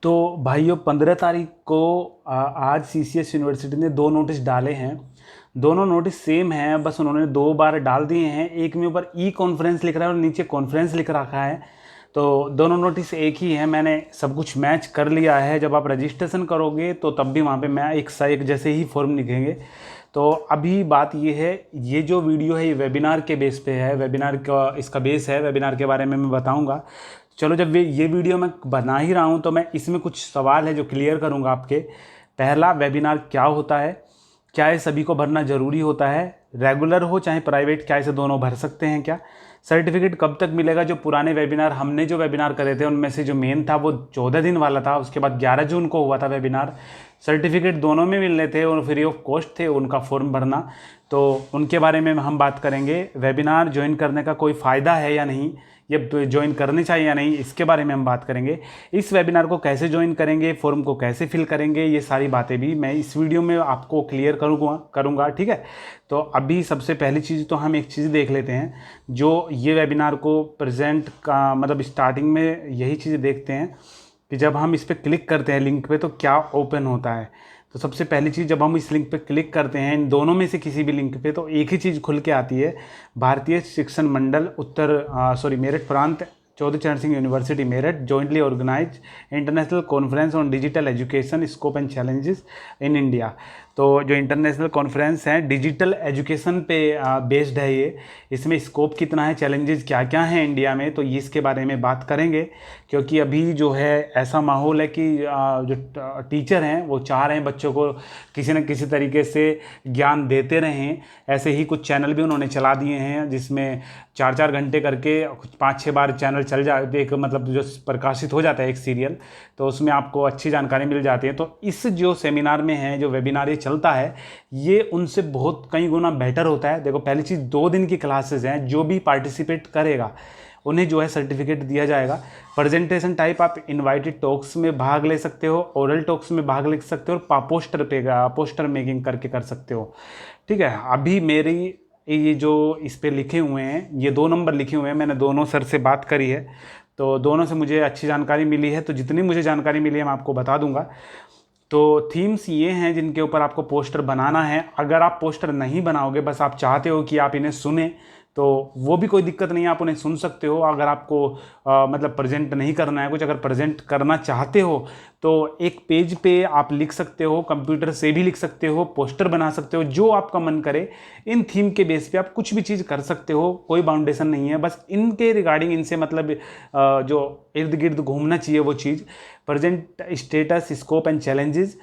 तो भाइयों 15 तारीख को आज सीसीएस यूनिवर्सिटी ने दो नोटिस डाले हैं। दोनों नोटिस सेम हैं, बस उन्होंने दो बार डाल दिए हैं। एक में ऊपर ई कॉन्फ्रेंस लिख रहा है और नीचे कॉन्फ्रेंस लिख रखा है। तो दोनों नोटिस एक ही है। मैंने सब कुछ मैच कर लिया है। जब आप रजिस्ट्रेशन करोगे तो तब भी वहाँ पे मैं एक सा एक जैसे ही फॉर्म लिखेंगे। तो अभी बात ये है, ये जो वीडियो है ये वेबिनार के बेस पे है। वेबिनार का इसका बेस है, वेबिनार के बारे में मैं बताऊंगा। चलो, जब ये वीडियो मैं बना ही रहा हूँ तो मैं इसमें कुछ सवाल है जो क्लियर करूँगा आपके। पहला, वेबिनार क्या होता है? क्या ये सभी को भरना ज़रूरी होता है? रेगुलर हो चाहे प्राइवेट, क्या इसे दोनों भर सकते हैं क्या? सर्टिफिकेट कब तक मिलेगा? जो पुराने वेबिनार हमने जो वेबिनार करे थे उनमें से जो मेन था वो 14 दिन वाला था, उसके बाद 11 जून को हुआ था वेबिनार। सर्टिफिकेट दोनों में मिलने थे और फ्री ऑफ कॉस्ट थे उनका फॉर्म भरना। तो उनके बारे में हम बात करेंगे। वेबिनार ज्वाइन करने का कोई फ़ायदा है या नहीं, ये ज्वाइन करनी चाहिए या नहीं, इसके बारे में हम बात करेंगे। इस वेबिनार को कैसे ज्वाइन करेंगे, फॉर्म को कैसे फिल करेंगे, ये सारी बातें भी मैं इस वीडियो में आपको क्लियर करूँगा। ठीक है, तो अभी सबसे पहली चीज़ तो हम एक चीज़ देख लेते हैं। जो ये वेबिनार को प्रेजेंट का मतलब स्टार्टिंग में यही चीज़ देखते हैं कि जब हम इस पर क्लिक करते हैं लिंक पे तो क्या ओपन होता है। तो सबसे पहली चीज़, जब हम इस लिंक पे क्लिक करते हैं इन दोनों में से किसी भी लिंक पे, तो एक ही चीज़ खुल के आती है। भारतीय शिक्षण मंडल मेरठ प्रांत Chaudhary Charan Singh university Meerut jointly organise international conference on digital education scope and challenges in India. तो जो इंटरनेशनल कॉन्फ्रेंस है डिजिटल एजुकेशन पे बेस्ड है ये। इसमें स्कोप कितना है, चैलेंजेस क्या क्या हैं इंडिया में, तो ये इसके बारे में बात करेंगे। क्योंकि अभी जो है ऐसा माहौल है कि जो टीचर हैं वो चाह रहे हैं बच्चों को किसी न किसी तरीके से ज्ञान देते रहें। ऐसे ही कुछ चैनल भी उन्होंने चला दिए हैं जिसमें 4-4 घंटे करके 5-6 बार चैनल चल जाए, एक मतलब जो प्रकाशित हो जाता है एक सीरियल, तो उसमें आपको अच्छी जानकारी मिल जाती है। तो इस जो सेमिनार में है, जो वेबिनार ये चलता है, ये उनसे बहुत कई गुना बेटर होता है। देखो, पहली चीज़ 2 दिन की क्लासेस हैं। जो भी पार्टिसिपेट करेगा उन्हें जो है सर्टिफिकेट दिया जाएगा। प्रेजेंटेशन टाइप आप इनवाइटेड टॉक्स में भाग ले सकते हो, ओरल टॉक्स में भाग ले सकते हो और पोस्टर मेकिंग करके कर सकते हो। ठीक है, अभी मेरी ये जो इस पे लिखे हुए हैं, ये 2 नंबर लिखे हुए हैं, मैंने दोनों सर से बात करी है तो दोनों से मुझे अच्छी जानकारी मिली है। तो जितनी मुझे जानकारी मिली है मैं आपको बता दूंगा। तो थीम्स ये हैं जिनके ऊपर आपको पोस्टर बनाना है। अगर आप पोस्टर नहीं बनाओगे, बस आप चाहते हो कि आप इन्हें सुने, तो वो भी कोई दिक्कत नहीं है, आप उन्हें सुन सकते हो। अगर आपको मतलब प्रेजेंट नहीं करना है कुछ, अगर प्रेजेंट करना चाहते हो तो एक पेज पे आप लिख सकते हो, कंप्यूटर से भी लिख सकते हो, पोस्टर बना सकते हो, जो आपका मन करे। इन थीम के बेस पे आप कुछ भी चीज़ कर सकते हो, कोई बाउंडेशन नहीं है। बस इनके रिगार्डिंग, इनसे मतलब जो इर्द गिर्द घूमना चाहिए वो चीज़। Present status, scope and challenges,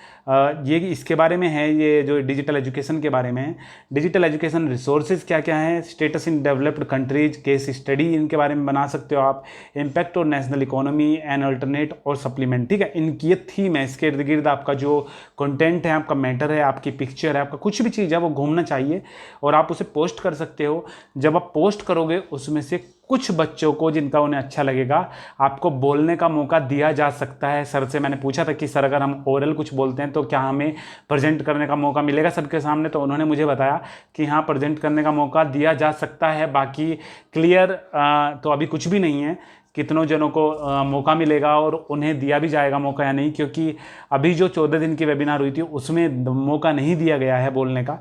ये इसके बारे में है। ये जो डिजिटल एजुकेशन के बारे में है। डिजिटल एजुकेशन रिसोर्सेज क्या क्या हैं, status in developed countries, case study इनके बारे में बना सकते हो आप। इम्पैक्ट और नेशनल इकोनॉमी एंड अल्टरनेट और सप्लीमेंट। ठीक है, इनकी ये थीम है। इसके इर्द गिर्द आपका जो कंटेंट है, आपका मैटर है, आपकी पिक्चर है, आपका कुछ भी चीज़ है वो घूमना चाहिए और आप उसे पोस्ट कर सकते हो। जब आप पोस्ट करोगे उसमें से कुछ बच्चों को, जिनका उन्हें अच्छा लगेगा, आपको बोलने का मौका दिया जा सकता है। सर से मैंने पूछा था कि सर अगर हम ओरल कुछ बोलते हैं तो क्या हमें प्रेजेंट करने का मौका मिलेगा सर के सामने, तो उन्होंने मुझे बताया कि हाँ, प्रेजेंट करने का मौका दिया जा सकता है। बाकी क्लियर तो अभी कुछ भी नहीं है कितनों जनों को मौका मिलेगा और उन्हें दिया भी जाएगा मौका या नहीं, क्योंकि अभी जो 14 दिन की वेबिनार हुई थी उसमें मौका नहीं दिया गया है बोलने का।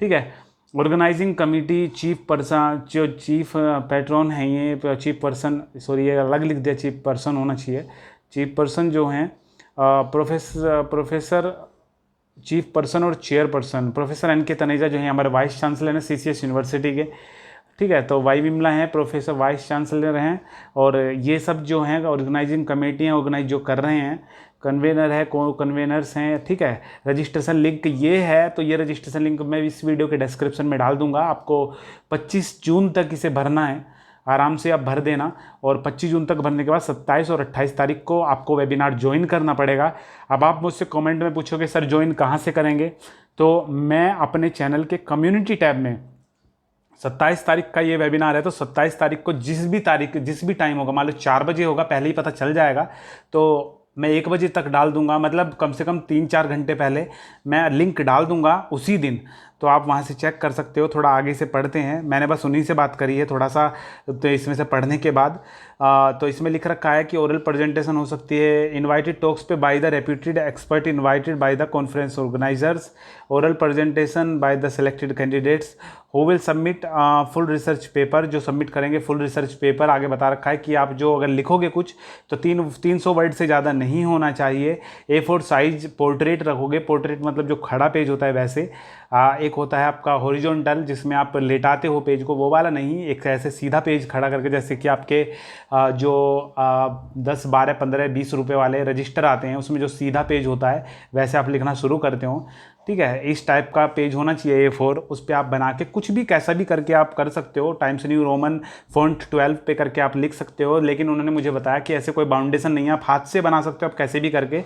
ठीक है, ऑर्गेनाइजिंग कमेटी चीफ पर्सन, जो चीफ पैट्रॉन हैं, ये चीफ पर्सन, सॉरी ये अलग लिख दिया, चीफ पर्सन होना चाहिए। चीफ पर्सन जो हैं प्रोफेसर चीफ पर्सन और चेयरपर्सन प्रोफेसर एन के तनेजा जो हैं हमारे वाइस चांसलर हैं सीसीएस यूनिवर्सिटी के। ठीक है, तो वाई विमला हैं प्रोफेसर वाइस चांसलर हैं। और ये सब जो हैं ऑर्गेनाइजिंग कमेटी हैं, ऑर्गेनाइज जो कर रहे हैं, कन्वेनर है, को कन्वेनर्स हैं। ठीक है, रजिस्ट्रेशन लिंक ये है, तो ये रजिस्ट्रेशन लिंक मैं इस वीडियो के डिस्क्रिप्शन में डाल दूंगा। आपको 25 जून तक इसे भरना है, आराम से आप भर देना। और 25 जून तक भरने के बाद 27 और 28 तारीख को आपको वेबिनार ज्वाइन करना पड़ेगा। अब आप मुझसे कमेंट में पूछोगे सर ज्वाइन कहाँ से करेंगे, तो मैं अपने चैनल के कम्युनिटी टैब में 27 तारीख का ये वेबिनार है, तो 27 तारीख को जिस भी टाइम होगा, मान लो 4 बजे होगा, पहले ही पता चल जाएगा, तो मैं 1 बजे तक डाल दूंगा। मतलब कम से कम 3-4 घंटे पहले मैं लिंक डाल दूंगा उसी दिन। तो आप वहाँ से चेक कर सकते हो। थोड़ा आगे से पढ़ते हैं, मैंने बस उन्हीं से बात करी है थोड़ा सा, तो इसमें से पढ़ने के बाद तो इसमें लिख रखा है कि ओरल प्रेजेंटेशन हो सकती है इनवाइटेड टॉक्स पे by the reputed expert invited by the conference organisers, oral presentation by the selected candidates who will submit full research paper, जो सबमिट करेंगे फुल रिसर्च पेपर। आगे बता रखा है कि आप जो अगर लिखोगे कुछ तो 300 वर्ड से ज़्यादा नहीं होना चाहिए। A4 साइज पोर्ट्रेट रखोगे, पोर्ट्रेट मतलब जो खड़ा पेज होता है वैसे, एक होता है आपका हॉरिजॉन्टल जिसमें आप लेटाते हो पेज को, वो वाला नहीं, एक ऐसे सीधा पेज खड़ा करके, जैसे कि आपके जो 10 12 15 20 रुपये वाले रजिस्टर आते हैं उसमें जो सीधा पेज होता है वैसे आप लिखना शुरू करते हो। ठीक है, इस टाइप का पेज होना चाहिए A4, उस पर आप बना के कुछ भी कैसा भी करके आप कर सकते हो। टाइम्स न्यू रोमन फॉन्ट 12 पे करके आप लिख सकते हो, लेकिन उन्होंने मुझे बताया कि ऐसे कोई बाउंडेशन नहीं है, आप हाथ से बना सकते हो आप कैसे भी करके।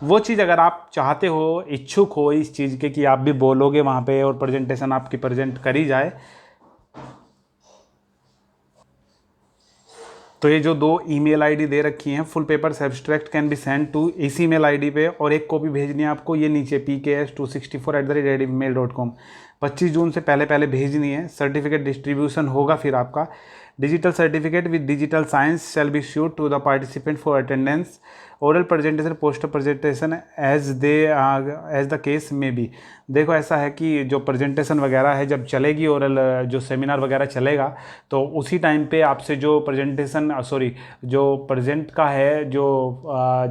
वो चीज़ अगर आप चाहते हो, इच्छुक हो इस चीज़ के कि आप भी बोलोगे वहाँ पे और प्रेजेंटेशन आपकी प्रेजेंट करी जाए, तो ये जो 2 ईमेल आईडी दे रखी हैं, full papers abstract can be send to इस ईमेल आईडी पे, और एक कॉपी भेजनी है आपको ये नीचे pks264@gmail.com। 25 जून से पहले पहले भेजनी है। सर्टिफिकेट डिस्ट्रीब्यूशन होगा फिर आपका। Digital certificate with digital science shall be issued to the participant for attendance, oral presentation poster presentation as the case may be. देखो ऐसा है कि जो प्रेजेंटेशन वगैरह है जब चलेगी, ओरल जो सेमिनार वगैरह चलेगा, तो उसी टाइम पे आपसे जो प्रेजेंटेशन जो प्रेजेंट का है, जो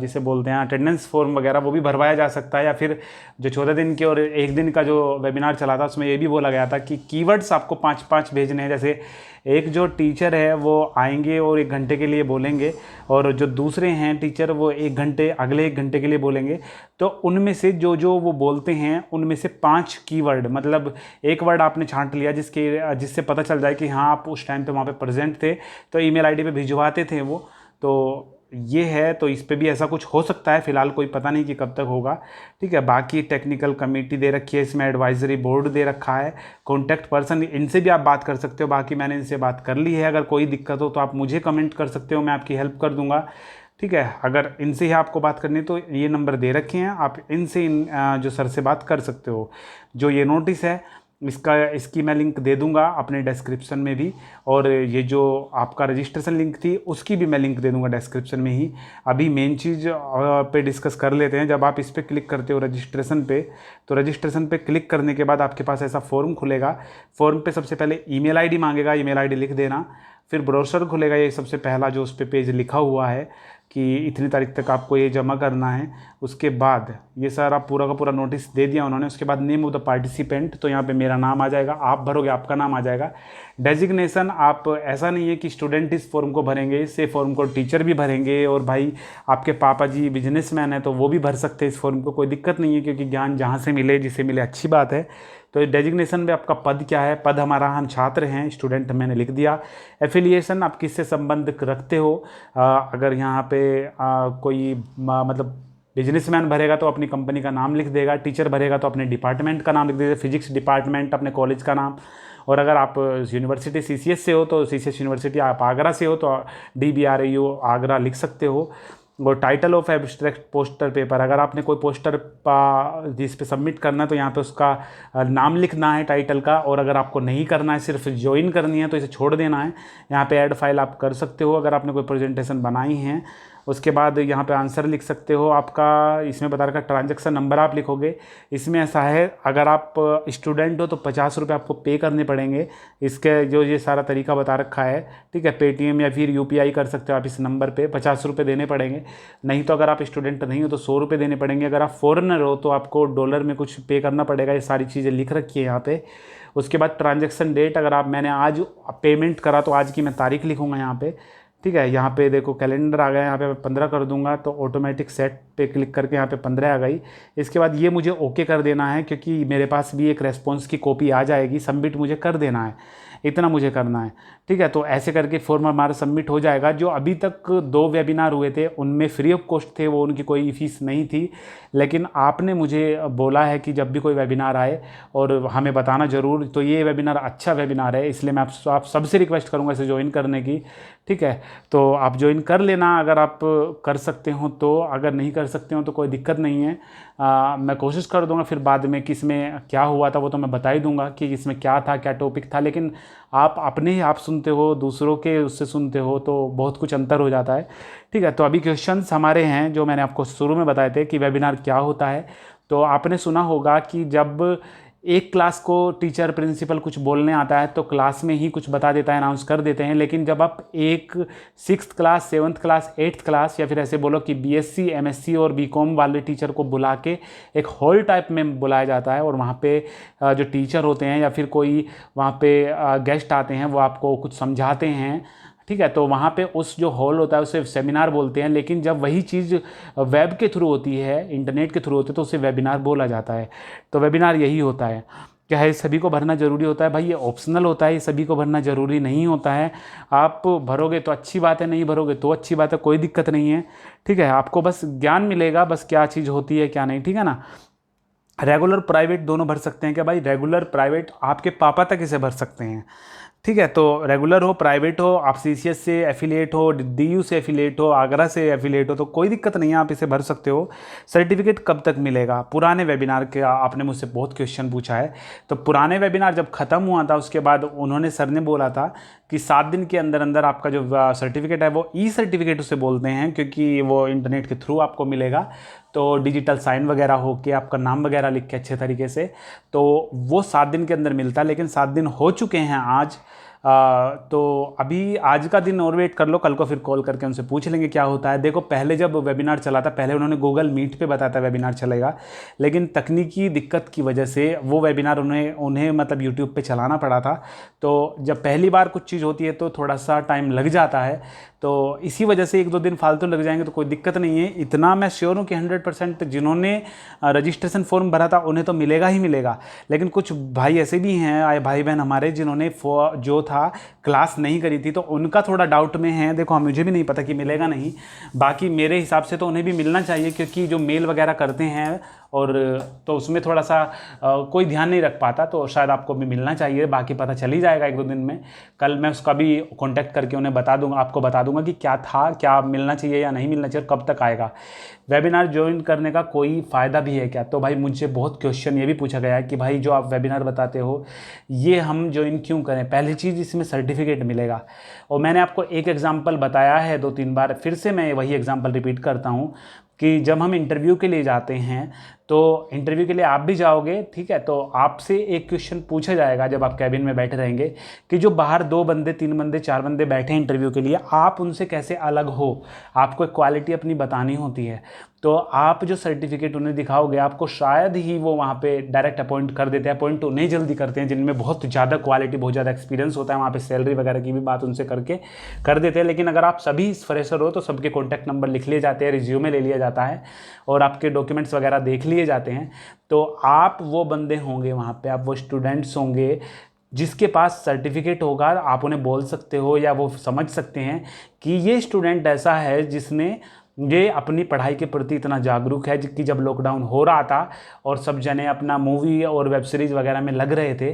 जिसे बोलते हैं अटेंडेंस फॉर्म वगैरह, वो भी भरवाया जा सकता है। या फिर जो 14 दिन के और 1 दिन का जो वेबिनार चला था उसमें ये भी बोला गया था कि कीवर्ड्स आपको 5-5 भेजने हैं। जैसे एक जो टीचर है वो आएंगे और 1 घंटे के लिए बोलेंगे, और जो दूसरे हैं टीचर वो 1 घंटे अगले 1 घंटे के लिए बोलेंगे, तो उनमें से जो वो बोलते हैं उनमें से 5 कीवर्ड, मतलब एक वर्ड आपने छांट लिया जिससे पता चल जाए कि हाँ आप उस टाइम पे वहाँ पे प्रेजेंट थे, तो ईमेल आईडी पे भिजवाते थे वो। तो ये है, तो इस पे भी ऐसा कुछ हो सकता है, फिलहाल कोई पता नहीं कि कब तक होगा। ठीक है, बाकी टेक्निकल कमेटी दे रखी है, इसमें एडवाइजरी बोर्ड दे रखा है, कॉन्टैक्ट पर्सन, इनसे भी आप बात कर सकते हो। बाकी मैंने इनसे बात कर ली है, अगर कोई दिक्कत हो तो आप मुझे कमेंट कर सकते हो, मैं आपकी हेल्प कर दूंगा। ठीक है, अगर इनसे ही आपको बात करनी है तो ये नंबर दे रखे हैं, आप इनसे जो सर से बात कर सकते हो। जो ये नोटिस है इसकी मैं लिंक दे दूंगा अपने डिस्क्रिप्शन में भी, और ये जो आपका रजिस्ट्रेशन लिंक थी उसकी भी मैं लिंक दे दूंगा डिस्क्रिप्शन में ही। अभी मेन चीज़ पे डिस्कस कर लेते हैं। जब आप इस पर क्लिक करते हो रजिस्ट्रेशन पे, तो रजिस्ट्रेशन पे क्लिक करने के बाद आपके पास ऐसा फॉर्म खुलेगा। फॉर्म पे सबसे पहले ईमेल आईडी मांगेगा, ईमेल आईडी लिख देना। फिर ब्रोशर खुलेगा, ये सबसे पहला जो उस पर पेज लिखा हुआ है कि इतनी तारीख तक आपको ये जमा करना है। उसके बाद ये सारा पूरा का पूरा नोटिस दे दिया उन्होंने। उसके बाद नेम ऑफ द पार्टिसिपेंट, तो यहाँ पे मेरा नाम आ जाएगा, आप भरोगे आपका नाम आ जाएगा। डेजिग्नेशन, आप ऐसा नहीं है कि स्टूडेंट इस फॉर्म को भरेंगे, इससे फॉर्म को टीचर भी भरेंगे, और भाई आपके पापा जी बिजनेसमैन है तो वो भी भर सकते हैं इस फॉर्म को, कोई दिक्कत नहीं है, क्योंकि ज्ञान जहाँ से मिले जिसे मिले अच्छी बात है। तो डेजिग्नेशन में आपका पद क्या है, पद हमारा हम छात्र हैं, स्टूडेंट मैंने लिख दिया। एफिलिएशन, आप किससे संबंध रखते हो, अगर यहाँ पे कोई मतलब बिजनेसमैन भरेगा तो अपनी कंपनी का नाम लिख देगा, टीचर भरेगा तो अपने डिपार्टमेंट का नाम लिख देगा, फिजिक्स डिपार्टमेंट अपने कॉलेज का नाम, और अगर आप यूनिवर्सिटी CCS से हो तो CCS यूनिवर्सिटी, आप आगरा से हो तो DBRAU आगरा लिख सकते हो। और title of abstract poster paper, अगर आपने कोई पोस्टर जिस पे सबमिट करना है तो यहाँ पे उसका नाम लिखना है टाइटल का, और अगर आपको नहीं करना है सिर्फ ज्वाइन करनी है तो इसे छोड़ देना है। यहाँ पे ऐड फाइल आप कर सकते हो अगर आपने कोई प्रेजेंटेशन बनाई है। उसके बाद यहाँ पे आंसर लिख सकते हो आपका, इसमें बता रखा ट्रांजैक्शन नंबर आप लिखोगे। इसमें ऐसा है, अगर आप स्टूडेंट हो तो 50 रुपये आपको पे करने पड़ेंगे। इसके जो ये सारा तरीका बता रखा है, ठीक है, पेटीएम या फिर UPI कर सकते हो आप इस नंबर पे, 50 रुपये देने पड़ेंगे। नहीं तो अगर आप स्टूडेंट नहीं हो तो 100 रुपये देने पड़ेंगे। अगर आप फॉरेनर हो तो आपको डॉलर में कुछ पे करना पड़ेगा। ये सारी चीज़ें लिख रखी है यहाँ पे। उसके बाद ट्रांजैक्शन डेट, अगर मैंने आज पेमेंट करा तो आज की मैं तारीख लिखूँगा यहाँ पे। ठीक है, यहाँ पे देखो कैलेंडर आ गया, यहाँ पे मैं 15 कर दूंगा तो ऑटोमेटिक सेट पे क्लिक करके यहाँ पे 15 आ गई। इसके बाद ये मुझे ओके कर देना है, क्योंकि मेरे पास भी एक रेस्पॉन्स की कॉपी आ जाएगी, सबमिट मुझे कर देना है। इतना मुझे करना है, ठीक है। तो ऐसे करके फॉर्म हमारा सबमिट हो जाएगा। जो अभी तक 2 वेबिनार हुए थे उनमें फ्री ऑफ कॉस्ट थे, वो उनकी कोई फ़ीस नहीं थी। लेकिन आपने मुझे बोला है कि जब भी कोई वेबिनार आए और हमें बताना ज़रूर, तो ये वेबिनार अच्छा वेबिनार है, इसलिए मैं आप सबसे रिक्वेस्ट करूँगा इसे ज्वाइन करने की, ठीक है। तो आप ज्वाइन कर लेना अगर आप कर सकते हो तो, अगर नहीं कर सकते हो तो कोई दिक्कत नहीं है। मैं कोशिश कर दूंगा फिर बाद में कि इसमें क्या हुआ था वो तो मैं बता ही दूंगा कि इसमें क्या था, क्या टॉपिक था। लेकिन आप अपने ही आप सुनते हो, दूसरों के उससे सुनते हो तो बहुत कुछ अंतर हो जाता है, ठीक है। तो अभी क्वेश्चंस हमारे हैं जो मैंने आपको शुरू में बताए थे कि वेबिनार क्या होता है। तो आपने सुना होगा कि जब एक क्लास को टीचर प्रिंसिपल कुछ बोलने आता है तो क्लास में ही कुछ बता देता है, अनाउंस कर देते हैं। लेकिन जब आप एक 6th class, 7th class, 8th class या फिर ऐसे बोलो कि बीएससी, एमएससी और बीकॉम वाले टीचर को बुला के एक हॉल टाइप में बुलाया जाता है और वहाँ पे जो टीचर होते हैं या फिर कोई वहाँ पे गेस्ट आते हैं वो आपको कुछ समझाते हैं, ठीक है। तो वहाँ पे उस जो हॉल होता है उसे सेमिनार बोलते हैं। लेकिन जब वही चीज़ वेब के थ्रू होती है, इंटरनेट के थ्रू होती है, तो उसे वेबिनार बोला जाता है। तो वेबिनार यही होता है। क्या है, सभी को भरना ज़रूरी होता है भाई? ये ऑप्शनल होता है, ये सभी को भरना ज़रूरी नहीं होता है। आप भरोगे तो अच्छी बात है, नहीं भरोगे तो अच्छी बात है, कोई दिक्कत नहीं है, ठीक है। आपको बस ज्ञान मिलेगा, बस क्या चीज़ होती है क्या नहीं, ठीक है ना। रेगुलर प्राइवेट दोनों भर सकते हैं क्या भाई? रेगुलर प्राइवेट आपके पापा तक इसे भर सकते हैं, ठीक है। तो रेगुलर हो, प्राइवेट हो, आप सीसीएस से एफिलिएट हो, डीयू से एफिलिएट हो, आगरा से एफिलिएट हो, तो कोई दिक्कत नहीं है, आप इसे भर सकते हो। सर्टिफिकेट कब तक मिलेगा? पुराने वेबिनार के आपने मुझसे बहुत क्वेश्चन पूछा है। तो पुराने वेबिनार जब ख़त्म हुआ था उसके बाद उन्होंने, सर ने बोला था कि 7 दिन के अंदर अंदर आपका जो सर्टिफिकेट है वो ई सर्टिफिकेट उसे बोलते हैं, क्योंकि वो इंटरनेट के थ्रू आपको मिलेगा। तो डिजिटल साइन वगैरह हो के आपका नाम वगैरह लिख के अच्छे तरीके से, तो वो 7 दिन के अंदर मिलता है। लेकिन 7 दिन हो चुके हैं आज। तो अभी आज का दिन और वेट कर लो, कल को फिर कॉल करके उनसे पूछ लेंगे क्या होता है। देखो, पहले जब वेबिनार चला था, पहले उन्होंने गूगल मीट पे बताया था वेबिनार चलेगा, लेकिन तकनीकी दिक्कत की वजह से वो वेबिनार उन्हें मतलब यूट्यूब पे चलाना पड़ा था। तो जब पहली बार कुछ चीज़ होती है तो थोड़ा सा टाइम लग जाता है, तो इसी वजह से 1-2 दिन फालतू लग जाएंगे तो कोई दिक्कत नहीं है। इतना मैं श्योर हूँ कि 100% जिन्होंने रजिस्ट्रेशन फॉर्म भरा था उन्हें तो मिलेगा ही मिलेगा। लेकिन कुछ भाई ऐसे भी हैं, भाई बहन हमारे, जिन्होंने जो था क्लास नहीं करी थी, तो उनका थोड़ा डाउट में है। देखो, मुझे भी नहीं पता कि मिलेगा नहीं, बाकी मेरे हिसाब से तो उन्हें भी मिलना चाहिए, क्योंकि जो मेल वगैरह करते हैं और तो उसमें थोड़ा सा कोई ध्यान नहीं रख पाता, तो शायद आपको भी मिलना चाहिए। बाकी पता चल ही जाएगा 1-2 दिन में। कल मैं उसका भी कांटेक्ट करके उन्हें बता दूंगा, आपको बता दूंगा कि क्या था, क्या मिलना चाहिए या नहीं मिलना चाहिए, कब तक आएगा। वेबिनार ज्वाइन करने का कोई फ़ायदा भी है क्या? तो भाई मुझसे बहुत क्वेश्चन ये भी पूछा गया है कि भाई जो आप वेबिनार बताते हो ये हम ज्वाइन क्यों करें? पहली चीज़, इसमें सर्टिफिकेट मिलेगा। और मैंने आपको एक एग्जाम्पल बताया है 2-3 बार, फिर से मैं वही एग्जाम्पल रिपीट करता हूँ कि जब हम इंटरव्यू के लिए जाते हैं, तो इंटरव्यू के लिए आप भी जाओगे, ठीक है। तो आपसे एक क्वेश्चन पूछा जाएगा जब आप कैबिन में बैठे रहेंगे कि जो बाहर 2 बंदे, 3 बंदे, 4 बंदे बैठे हैं इंटरव्यू के लिए, आप उनसे कैसे अलग हो, आपको एक क्वालिटी अपनी बतानी होती है। तो आप जो सर्टिफिकेट उन्हें दिखाओगे, आपको शायद ही वो वहाँ पे डायरेक्ट अपॉइंट कर देते हैं। अपॉइंट उन्हें जल्दी करते हैं जिनमें बहुत ज़्यादा क्वालिटी, बहुत ज़्यादा एक्सपीरियंस होता है, वहाँ पे सैलरी वगैरह की भी बात उनसे करके कर देते हैं। लेकिन अगर आप सभी फ्रेशर हो तो सबके कॉन्टैक्ट नंबर लिख लिए जाते हैं, रिज्यूमे ले लिया जाता है और आपके डॉक्यूमेंट्स वगैरह देख लिए जाते हैं। तो आप वो बंदे होंगे वहाँ पे, आप वो स्टूडेंट्स होंगे जिसके पास सर्टिफिकेट होगा। आप उन्हें बोल सकते हो या वो समझ सकते हैं कि ये स्टूडेंट ऐसा है जिसने ये अपनी पढ़ाई के प्रति इतना जागरूक है कि जब लॉकडाउन हो रहा था और सब जने अपना मूवी और वेब सीरीज़ वगैरह में लग रहे थे,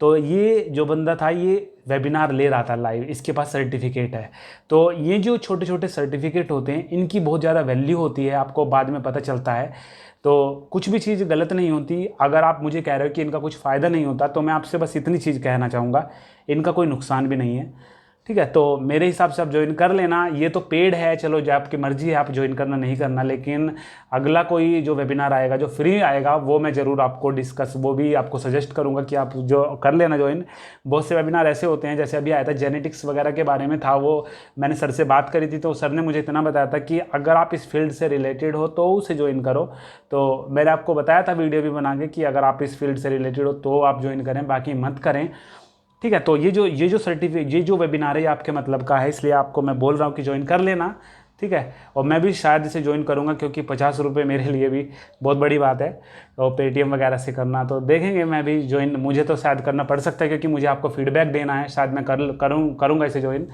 तो ये जो बंदा था ये वेबिनार ले रहा था लाइव, इसके पास सर्टिफिकेट है। तो ये जो छोटे छोटे सर्टिफिकेट होते हैं इनकी बहुत ज़्यादा वैल्यू होती है, आपको बाद में पता चलता है। तो कुछ भी चीज़ गलत नहीं होती। अगर आप मुझे कह रहे हो कि इनका कुछ फ़ायदा नहीं होता, तो मैं आपसे बस इतनी चीज़ कहना चाहूँगा, इनका कोई नुकसान भी नहीं है, ठीक है। तो मेरे हिसाब से आप ज्वाइन कर लेना। ये तो पेड है, चलो जो आपकी मर्जी है, आप ज्वाइन करना नहीं करना। लेकिन अगला कोई जो वेबिनार आएगा, जो फ्री आएगा, वो मैं ज़रूर आपको वो भी आपको सजेस्ट करूंगा कि आप जो कर लेना ज्वाइन। बहुत से वेबिनार ऐसे होते हैं, जैसे अभी आया था जेनेटिक्स वगैरह के बारे में था, वो मैंने सर से बात करी थी, तो सर ने मुझे इतना बताया था कि अगर आप इस फील्ड से रिलेटेड हो तो उसे ज्वाइन करो। तो मैंने आपको बताया था वीडियो भी बना के कि अगर आप इस फील्ड से रिलेटेड हो तो आप ज्वाइन करें, बाकी मत करें, ठीक है। तो ये जो सर्टिफिकेट, ये जो वेबिनार है आपके मतलब का है, इसलिए आपको मैं बोल रहा हूँ कि ज्वाइन कर लेना, ठीक है। और मैं भी शायद इसे ज्वाइन करूँगा, क्योंकि 50 रुपये मेरे लिए भी बहुत बड़ी बात है, और पेटीएम वगैरह से करना, तो देखेंगे मैं भी ज्वाइन, मुझे तो शायद करना पड़ सकता है, क्योंकि मुझे आपको फीडबैक देना है, शायद मैं करूँगा इसे ज्वाइन,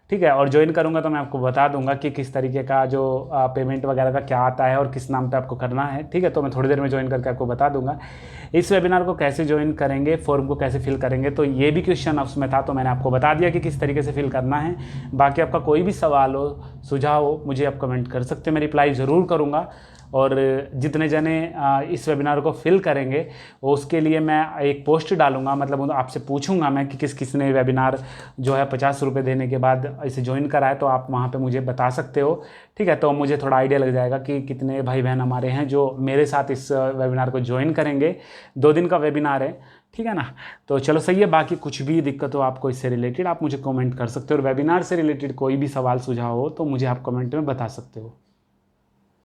ठीक है। और ज्वाइन करूँगा तो मैं आपको बता दूंगा कि किस तरीके का जो पेमेंट वगैरह का क्या आता है और किस नाम पे आपको करना है, ठीक है। तो मैं थोड़ी देर में ज्वाइन करके आपको बता दूंगा। इस वेबिनार को कैसे ज्वाइन करेंगे, फॉर्म को कैसे फिल करेंगे, तो ये भी क्वेश्चन उसमें था, तो मैंने आपको बता दिया कि किस तरीके से फिल करना है। बाकी आपका कोई भी सवाल हो, सुझाव हो, मुझे आप कमेंट कर सकते हो, मैं रिप्लाई ज़रूर करूँगा। और जितने जने इस वेबिनार को फिल करेंगे उसके लिए मैं एक पोस्ट डालूंगा, मतलब आपसे पूछूंगा मैं कि किस ने वेबिनार जो है 50 रुपये देने के बाद इसे ज्वाइन करा है, तो आप वहाँ पे मुझे बता सकते हो, ठीक है। तो मुझे थोड़ा आइडिया लग जाएगा कि कितने भाई बहन हमारे हैं जो मेरे साथ इस वेबिनार को ज्वाइन करेंगे। 2 दिन का वेबिनार है, ठीक है ना। तो चलो सही है। बाकी कुछ भी दिक्कत हो आपको इससे रिलेटेड, आप मुझे कमेंट कर सकते हो, और वेबिनार से रिलेटेड कोई भी सवाल सुझाव हो तो मुझे आप कमेंट में बता सकते हो।